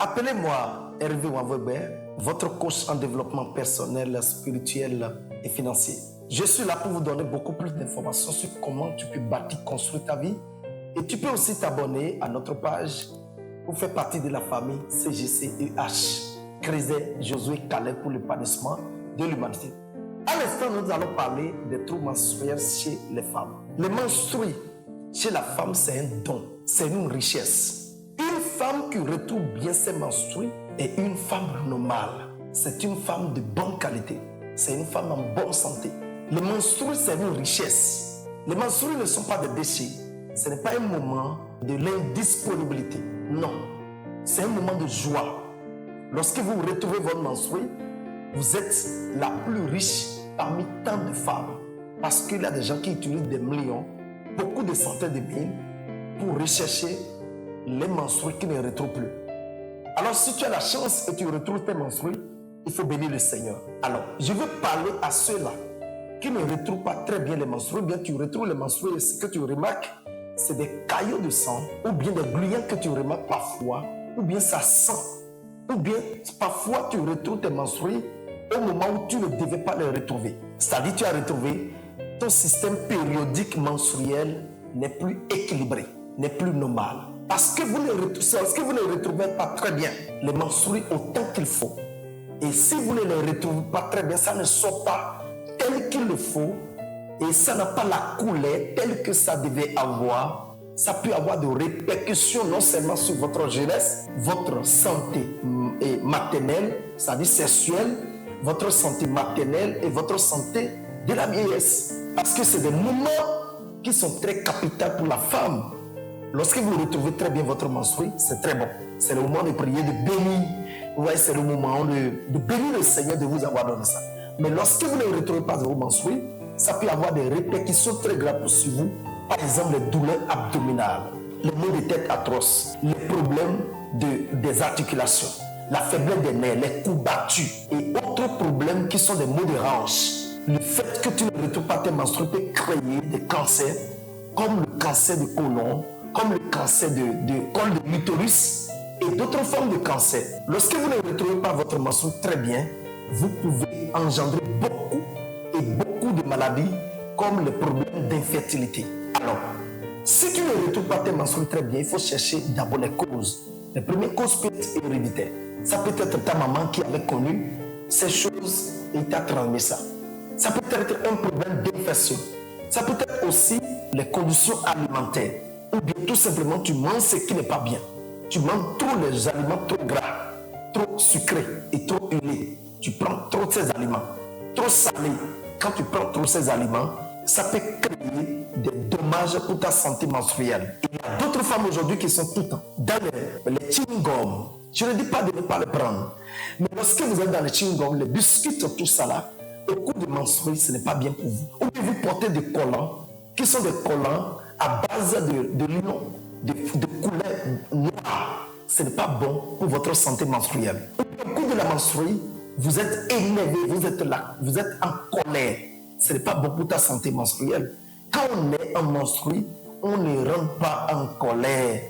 Appelez-moi Hervé Wanvebert, votre coach en développement personnel, spirituel et financier. Je suis là pour vous donner beaucoup plus d'informations sur comment tu peux bâtir, construire ta vie. Et tu peux aussi t'abonner à notre page pour faire partie de la famille CGCEH, Crézet Josué Calais pour l'épanouissement de l'humanité. À l'instant, nous allons parler des troubles menstruels chez les femmes. Les menstrues chez la femme, c'est un don, c'est une richesse. Une femme qui retrouve bien ses menstrues est une femme normale. C'est une femme de bonne qualité. C'est une femme en bonne santé. Les menstrues, c'est une richesse. Les menstrues ne sont pas des déchets. Ce n'est pas un moment de l'indisponibilité. Non. C'est un moment de joie. Lorsque vous retrouvez votre menstrue, vous êtes la plus riche parmi tant de femmes. Parce qu'il y a des gens qui utilisent des millions, beaucoup de centaines de mille, pour rechercher les menstrues qui ne retrouvent plus. Alors, si tu as la chance et tu retrouves tes menstrues, il faut bénir le Seigneur. Alors, je veux parler à ceux-là qui ne retrouvent pas très bien les menstrues, ou bien tu retrouves les menstrues et ce que tu remarques, c'est des caillots de sang, ou bien des gluants que tu remarques parfois, ou bien ça sent, ou bien parfois tu retrouves tes menstrues au moment où tu ne devais pas les retrouver. C'est-à-dire tu as retrouvé ton système périodique menstruel n'est plus équilibré, n'est plus normal. Parce que vous ne retrouvez pas très bien les menstrues autant qu'il faut. Et si vous ne les retrouvez pas très bien, ça ne sort pas tel qu'il le faut. Et ça n'a pas la couleur telle que ça devait avoir. Ça peut avoir des répercussions non seulement sur votre jeunesse, votre santé maternelle, c'est-à-dire sexuelle, votre santé maternelle et votre santé de la vieillesse. Parce que c'est des moments qui sont très capitaux pour la femme. Lorsque vous retrouvez très bien votre menstruée, c'est très bon. C'est le moment de prier, de bénir. Ouais, c'est le moment de bénir le Seigneur de vous avoir donné ça. Mais lorsque vous ne retrouvez pas vos menstruées, ça peut avoir des répercussions très graves sur vous. Par exemple, les douleurs abdominales, les maux de tête atroces, les problèmes des articulations, la faiblesse des nerfs, les coups battus et autres problèmes qui sont des maux de hanche. Le fait que tu ne retrouves pas tes menstrues peut créer des cancers, comme le cancer de côlon, comme le cancer de col de l'utérus et d'autres formes de cancer. Lorsque vous ne retrouvez pas votre menstrue très bien, vous pouvez engendrer beaucoup de maladies comme les problèmes d'infertilité. Alors, si tu ne retrouves pas tes menstrues très bien, il faut chercher d'abord les causes. Les premières causes peuvent être héréditaires. Ça peut être ta maman qui avait connu ces choses et t'a transmis ça. Ça peut être un problème d'infection. Ça peut être aussi les conditions alimentaires. Ou bien tout simplement tu manges ce qui n'est pas bien. Tu manges trop les aliments trop gras, trop sucrés et trop huilés. Tu prends trop ces aliments, trop salés. Quand tu prends trop ces aliments, ça peut créer des dommages pour ta santé menstruelle. Il y a d'autres femmes aujourd'hui qui sont tout le temps dans les chewing-gums. Je ne dis pas de ne pas les prendre. Mais lorsque vous êtes dans les chewing-gums, les biscuits, tout ça là, au cours de menstruer, ce n'est pas bien pour vous. Ou bien vous portez des collants qui sont des collants à base de lino, de couleur noire. Ce n'est pas bon pour votre santé menstruelle. Au cours de la menstruée, vous êtes énervé, vous êtes là, vous êtes en colère. Ce n'est pas bon pour ta santé menstruelle. Quand on est en menstruée, on ne rentre pas en colère.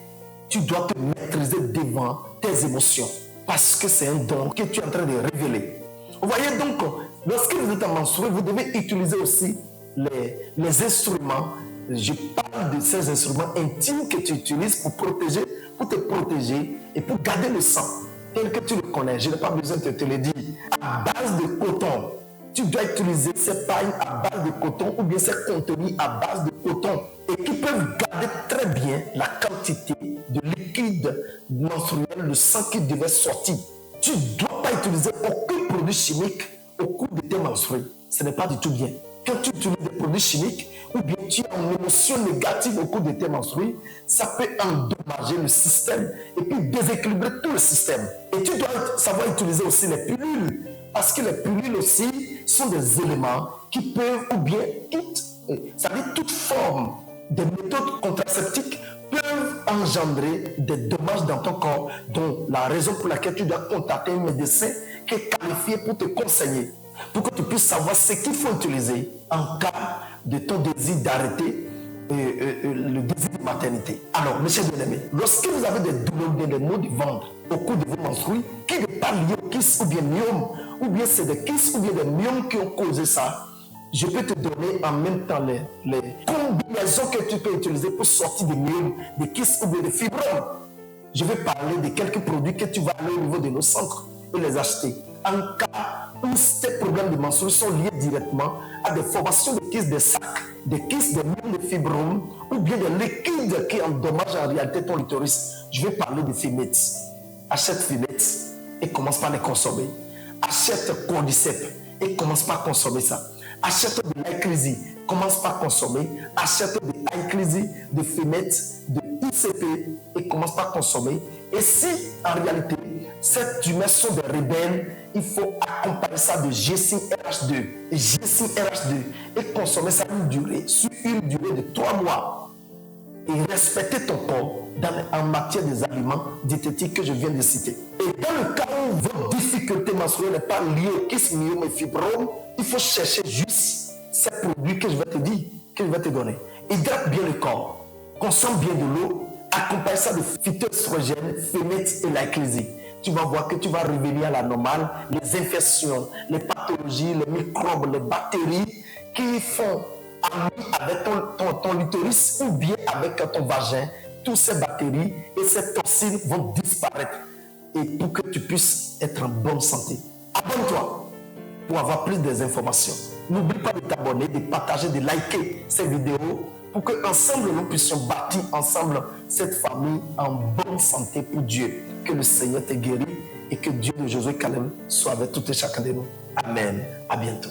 Tu dois te maîtriser devant tes émotions parce que c'est un don que tu es en train de révéler. Vous voyez donc, lorsque vous êtes en menstruée, vous devez utiliser aussi les instruments. Je parle de ces instruments intimes que tu utilises pour te protéger et pour garder le sang tel que tu le connais. Je n'ai pas besoin de te le dire. À base de coton, tu dois utiliser ces pailles à base de coton ou bien ces contenus à base de coton et qui peuvent garder très bien la quantité de liquide menstruel, le sang qui devait sortir. Tu ne dois pas utiliser aucun produit chimique au cours de tes menstrues. Ce n'est pas du tout bien. Quand tu utilises des produits chimiques ou bien tu as une émotion négative au cours de tes menstrues, ça peut endommager le système et puis déséquilibrer tout le système. Et tu dois savoir utiliser aussi les pilules parce que les pilules aussi sont des éléments qui peuvent ou bien toute forme de méthodes contraceptives peuvent engendrer des dommages dans ton corps, dont la raison pour laquelle tu dois contacter un médecin qui est qualifié pour te conseiller, pour que tu puisses savoir ce qu'il faut utiliser en cas de ton désir d'arrêter le désir de maternité. Alors, mes chers bien-aimés, lorsque vous avez des douleurs, des maux du ventre, au cours de vos menstrues, qui n'est pas lié au kyste ou bien myome, ou bien c'est des kystes ou bien des myomes qui ont causé ça, je peux te donner en même temps les combinaisons que tu peux utiliser pour sortir des myomes, des kystes ou bien des fibromes. Je vais parler de quelques produits que tu vas aller au niveau de nos centres et les acheter. En cas où ces problèmes de menstruation sont liés directement à des formations de kystes des sacs, des kystes, des myomes, des fibromes, ou bien des liquides qui endommagent en réalité ton utérus, je vais parler de Fimettes. Achète Fimettes et commence par les consommer. Achète Cordyceps et commence par consommer ça. Achète de l'Iclisi, commence par consommer. Achète de l'Iclisi, de Fimettes, de ICP et commence par consommer. Et si en réalité cette tumeur sont des rebelles, il faut accompagner ça de G5 RH2 et G5 RH2 et consommer ça sur une durée de 3 mois. Et respecter ton corps en matière des aliments diététiques que je viens de citer. Et dans le cas où votre difficulté menstruelle n'est pas liée au kyste, myome et fibrome, il faut chercher juste ces produits que je vais te dire, que je vais te donner. Hydrate bien le corps, consomme bien de l'eau, accompagne ça de phytoestrogènes, Fimettes et l'Iclisi. Tu vas voir que tu vas revenir à la normale. Les infections, les pathologies, les microbes, les bactéries qui font avec ton utérus ou bien avec ton vagin, toutes ces bactéries et ces toxines vont disparaître. Et pour que tu puisses être en bonne santé, abonne-toi pour avoir plus d'informations. N'oublie pas de t'abonner, de partager, de liker ces vidéos pour qu'ensemble nous puissions bâtir ensemble cette famille en bonne santé pour Dieu. Que le Seigneur te guérisse et que Dieu de Josué Caleb soit avec tout et chacun de nous. Amen. À bientôt.